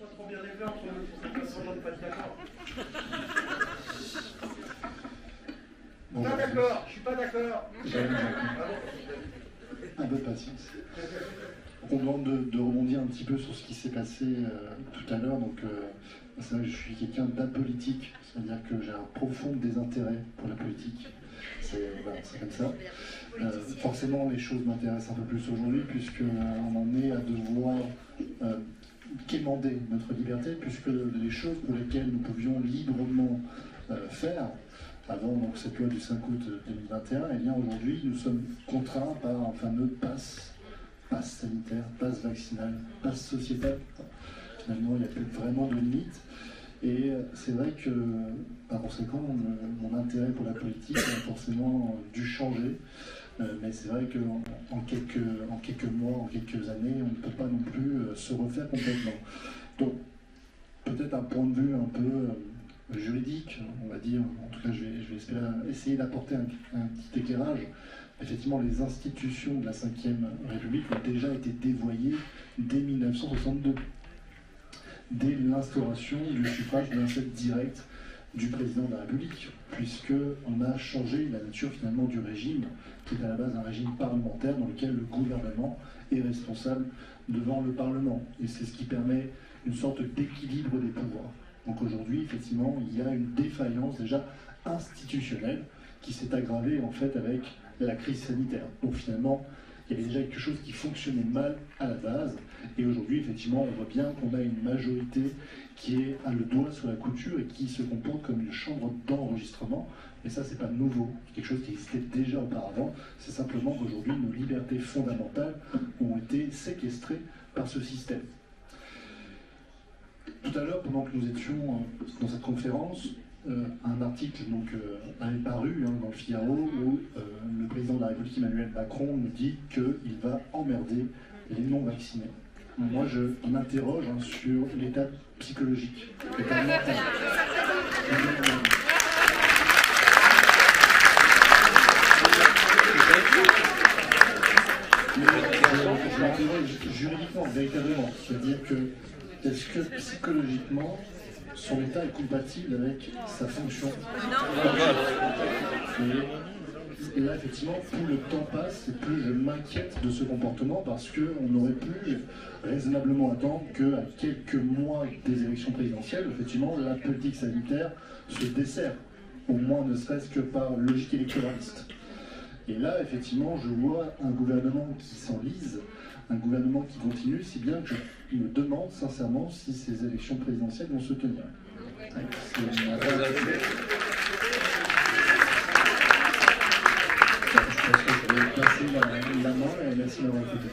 soit trop bien élevé entre nous, pour cette façon de ne pas être d'accord. Bon, Pas d'accord, je suis pas d'accord. Un peu de patience. On demande de rebondir un petit peu sur ce qui s'est passé tout à l'heure. Donc, c'est vrai que je suis quelqu'un d'apolitique, c'est-à-dire que j'ai un profond désintérêt pour la politique. Voilà, c'est comme ça. Forcément, les choses m'intéressent un peu plus aujourd'hui, puisqu'on en est à devoir quémander notre liberté, puisque les choses pour lesquelles nous pouvions librement faire, avant donc, cette loi du 5 août 2021, et bien aujourd'hui, nous sommes contraints par un fameux pass sanitaire, pass vaccinal, pass sociétal. Finalement, il n'y a plus vraiment de limite. Et c'est vrai que, par conséquent, mon intérêt pour la politique a forcément dû changer. Mais c'est vrai qu'en quelques mois, en quelques années, on ne peut pas non plus se refaire complètement. Donc, peut-être un point de vue un peu juridique, on va dire, en tout cas je vais essayer d'apporter un petit éclairage. Effectivement, les institutions de la Ve République ont déjà été dévoyées dès 1962, dès l'instauration du suffrage universel direct du président de la République, puisqu'on a changé la nature finalement du régime, qui est à la base un régime parlementaire dans lequel le gouvernement est responsable devant le Parlement. Et c'est ce qui permet une sorte d'équilibre des pouvoirs. Donc aujourd'hui, effectivement, il y a une défaillance déjà institutionnelle qui s'est aggravée en fait avec la crise sanitaire. Donc finalement, il y avait déjà quelque chose qui fonctionnait mal à la base. Et aujourd'hui, effectivement, on voit bien qu'on a une majorité qui a le doigt sur la couture et qui se comporte comme une chambre d'enregistrement. Et ça, c'est pas nouveau. C'est quelque chose qui existait déjà auparavant. C'est simplement qu'aujourd'hui, nos libertés fondamentales ont été séquestrées par ce système. Tout à l'heure, pendant que nous étions dans cette conférence, un article avait paru dans le Figaro où le président de la République, Emmanuel Macron, nous dit qu'il va emmerder les non-vaccinés. Moi, je m'interroge sur l'état psychologique, l'état mental. Je m'interroge juridiquement, véritablement. C'est-à-dire que, est-ce que psychologiquement, son état est compatible avec sa fonction? Et là, effectivement, plus le temps passe, et plus je m'inquiète de ce comportement, parce qu'on aurait pu raisonnablement attendre qu'à quelques mois des élections présidentielles, effectivement, la politique sanitaire se dessert, au moins ne serait-ce que par logique électoraliste. Et là, effectivement, je vois un gouvernement qui s'enlise, un gouvernement qui continue, si bien que je me demande sincèrement si ces élections présidentielles vont se tenir. Je pense que je vais passer la main et merci d'avoir écouté.